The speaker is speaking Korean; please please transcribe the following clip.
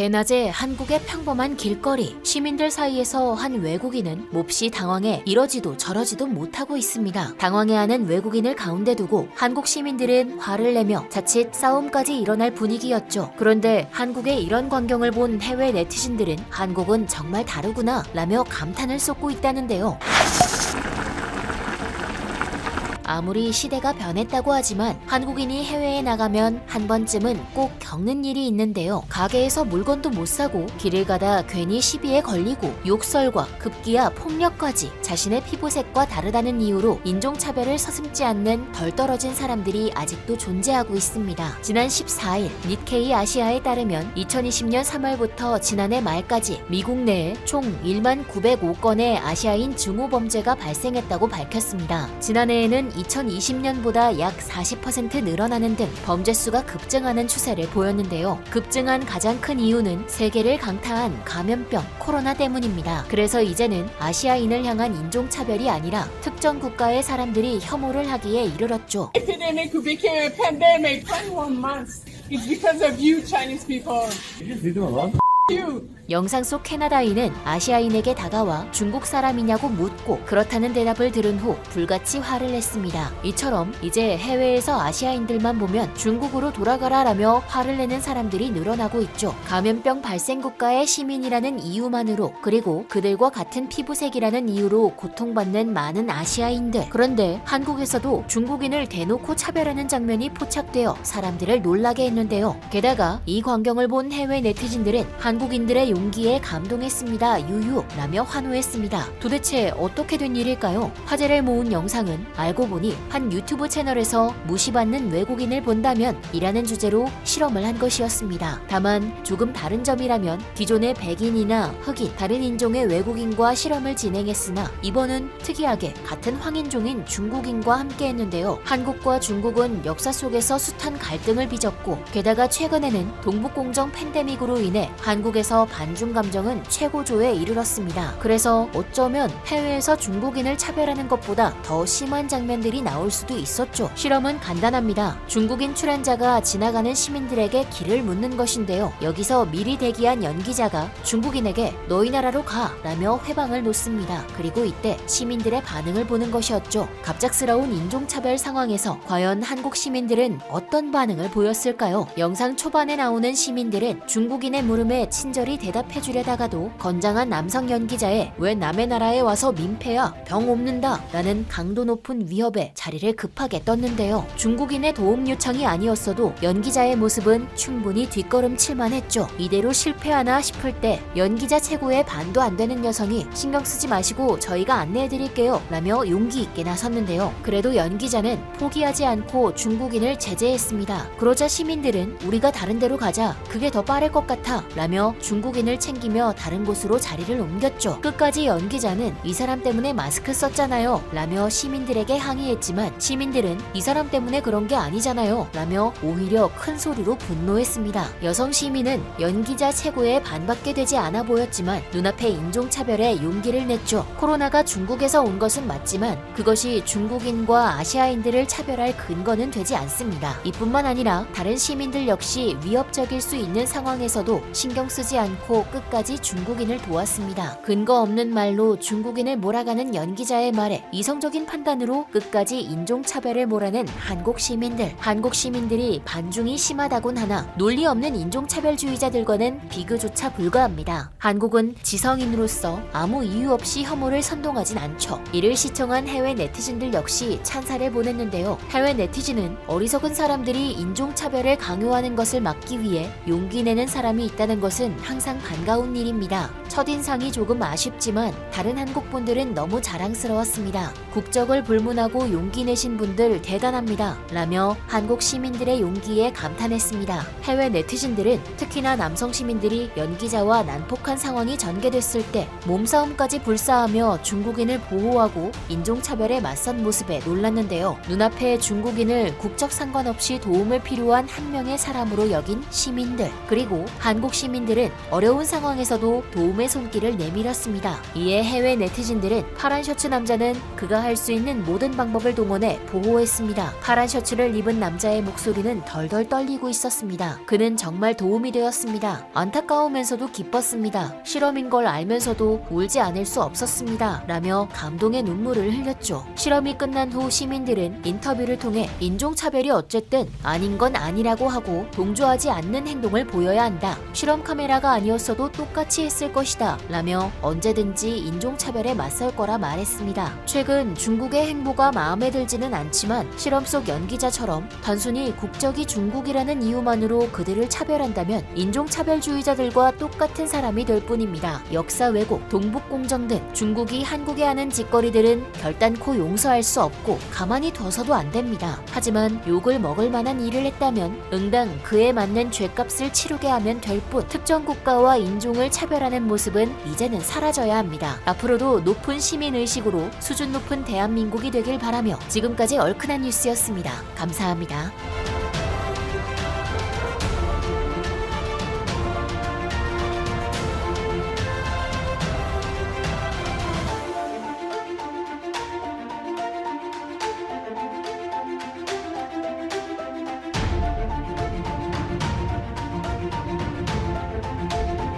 대낮에 한국의 평범한 길거리, 시민들 사이에서 한 외국인은 몹시 당황해 이러지도 저러지도 못하고 있습니다. 당황해하는 외국인을 가운데 두고 한국 시민들은 화를 내며 자칫 싸움까지 일어날 분위기였죠. 그런데 한국의 이런 광경을 본 해외 네티즌들은 한국은 정말 다르구나 라며 감탄을 쏟고 있다는데요. 아무리 시대가 변했다고 하지만 한국인이 해외에 나가면 한 번쯤은 꼭 겪는 일이 있는데요. 가게에서 물건도 못 사고 길을 가다 괜히 시비에 걸리고 욕설과 급기야 폭력까지 자신의 피부색과 다르다는 이유로 인종차별을 서슴지 않는 덜 떨어진 사람들이 아직도 존재하고 있습니다. 지난 14일 니케이 아시아에 따르면 2020년 3월부터 지난해 말까지 미국 내에 총 1만 905건의 아시아인 증오 범죄가 발생했다고 밝혔습니다. 지난해에는 2020년보다 약 40% 늘어나는 등 범죄 수가 급증하는 추세를 보였는데요. 급증한 가장 큰 이유는 세계를 강타한 감염병 코로나 때문입니다. 그래서 이제는 아시아인을 향한 인종차별이 아니라 특정 국가의 사람들이 혐오를 하기에 이르렀죠. Epidemic who became a pandemic 21 months. It's because of you, Chinese people. You. 영상 속 캐나다인은 아시아인에게 다가와 중국 사람이냐고 묻고 그렇다는 대답을 들은 후 불같이 화를 냈습니다. 이처럼 이제 해외에서 아시아인들만 보면 중국으로 돌아가라라며 화를 내는 사람들이 늘어나고 있죠. 감염병 발생 국가의 시민이라는 이유만으로 그리고 그들과 같은 피부색이라는 이유로 고통받는 많은 아시아인들. 그런데 한국에서도 중국인을 대놓고 차별하는 장면이 포착되어 사람들을 놀라게 했는데요. 게다가 이 광경을 본 해외 네티즌들은 한국인들의 용기에 감동했습니다. 유유라며 환호했습니다. 도대체 어떻게 된 일일까요? 화제를 모은 영상은 알고 보니 한 유튜브 채널에서 무시받는 외국인을 본다면 이라는 주제로 실험을 한 것이었습니다. 다만 조금 다른 점이라면 기존의 백인이나 흑인, 다른 인종의 외국인과 실험을 진행했으나 이번은 특이하게 같은 황인종인 중국인과 함께 했는데요. 한국과 중국은 역사 속에서 숱한 갈등을 빚었고 게다가 최근에는 동북공정 팬데믹으로 인해 한국에서 반중 감정은 최고조에 이르렀습니다. 그래서 어쩌면 해외에서 중국인을 차별하는 것보다 더 심한 장면들이 나올 수도 있었죠. 실험은 간단합니다. 중국인 출연자가 지나가는 시민들에게 길을 묻는 것인데요. 여기서 미리 대기한 연기자가 중국인에게 너희 나라로 가 라며 회방을 놓습니다. 그리고 이때 시민들의 반응을 보는 것이었죠. 갑작스러운 인종차별 상황에서 과연 한국 시민들은 어떤 반응을 보였을까요? 영상 초반에 나오는 시민들은 중국인의 물음에 친절히 대답해주려다가도 건장한 남성 연기자의 왜 남의 나라에 와서 민폐야 병 옮는다 라는 강도 높은 위협에 자리를 급하게 떴는데요. 중국인의 도움 요청이 아니었어도 연기자의 모습은 충분히 뒷걸음칠만 했죠. 이대로 실패하나 싶을 때 연기자 최고의 반도 안 되는 여성이 신경 쓰지 마시고 저희가 안내해드릴게요 라며 용기 있게 나섰는데요. 그래도 연기자는 포기하지 않고 중국인을 제재했습니다. 그러자 시민들은 우리가 다른 데로 가자 그게 더 빠를 것 같아 라며 중국인을 챙기며 다른 곳으로 자리를 옮겼죠. 끝까지 연기자는 이 사람 때문에 마스크 썼잖아요 라며 시민들에게 항의했지만 시민들은 이 사람 때문에 그런 게 아니잖아요 라며 오히려 큰 소리로 분노했습니다. 여성 시민은 연기자 최고에 반받게 되지 않아 보였지만 눈앞에 인종차별에 용기를 냈죠. 코로나가 중국에서 온 것은 맞지만 그것이 중국인과 아시아인들을 차별할 근거는 되지 않습니다. 이뿐만 아니라 다른 시민들 역시 위협적일 수 있는 상황에서도 신경 쓰지 않고 끝까지 중국인을 도왔습니다. 근거 없는 말로 중국인을 몰아가는 연기자의 말에 이성적인 판단으로 끝까지 인종차별을 몰아낸 한국 시민들. 한국 시민들이 반중이 심하다곤 하나 논리 없는 인종차별주의자들과는 비교조차 불가합니다. 한국은 지성인으로서 아무 이유 없이 혐오를 선동하진 않죠. 이를 시청한 해외 네티즌들 역시 찬사를 보냈는데요. 해외 네티즌은 어리석은 사람들이 인종차별을 강요하는 것을 막기 위해 용기 내는 사람이 있다는 것은 항상 반가운 일입니다. 첫인상이 조금 아쉽지만 다른 한국분들은 너무 자랑스러웠습니다. 국적을 불문하고 용기 내신 분들 대단합니다 라며 한국 시민들의 용기에 감탄했습니다. 해외 네티즌들은 특히나 남성 시민들이 연기자와 난폭한 상황이 전개됐을 때 몸싸움까지 불사하며 중국인을 보호하고 인종차별에 맞선 모습에 놀랐는데요. 눈앞에 중국인을 국적 상관없이 도움을 필요한 한 명의 사람으로 여긴 시민들 그리고 한국 시민들 시민들은 어려운 상황에서도 도움의 손길을 내밀었습니다. 이에 해외 네티즌들은 파란 셔츠 남자는 그가 할 수 있는 모든 방법을 동원해 보호했습니다. 파란 셔츠를 입은 남자의 목소리는 덜덜 떨리고 있었습니다. 그는 정말 도움이 되었습니다. 안타까우면서도 기뻤습니다. 실험인 걸 알면서도 울지 않을 수 없었습니다. 라며 감동의 눈물을 흘렸죠. 실험이 끝난 후 시민들은 인터뷰를 통해 인종차별이 어쨌든 아닌 건 아니라고 하고 동조하지 않는 행동을 보여야 한다. 실험 카메라가 아니었어도 똑같이 했을 것이다. 라며 언제든지 인종차별에 맞설 거라 말했습니다. 최근 중국의 행보가 마음에 들지는 않지만 실험 속 연기자처럼 단순히 국적이 중국이라는 이유만으로 그들을 차별한다면 인종차별주의자들과 똑같은 사람이 될 뿐입니다. 역사 왜곡, 동북공정 등 중국이 한국에 하는 짓거리들은 결단코 용서할 수 없고 가만히 둬서도 안 됩니다. 하지만 욕을 먹을 만한 일을 했다면 응당 그에 맞는 죗값을 치르게 하면 될 뿐 특정 국가와 인종을 차별하는 모습은 이제는 사라져야 합니다. 앞으로도 높은 시민의식으로 수준 높은 대한민국이 되길 바라며 지금까지 얼큰한 뉴스였습니다. 감사합니다.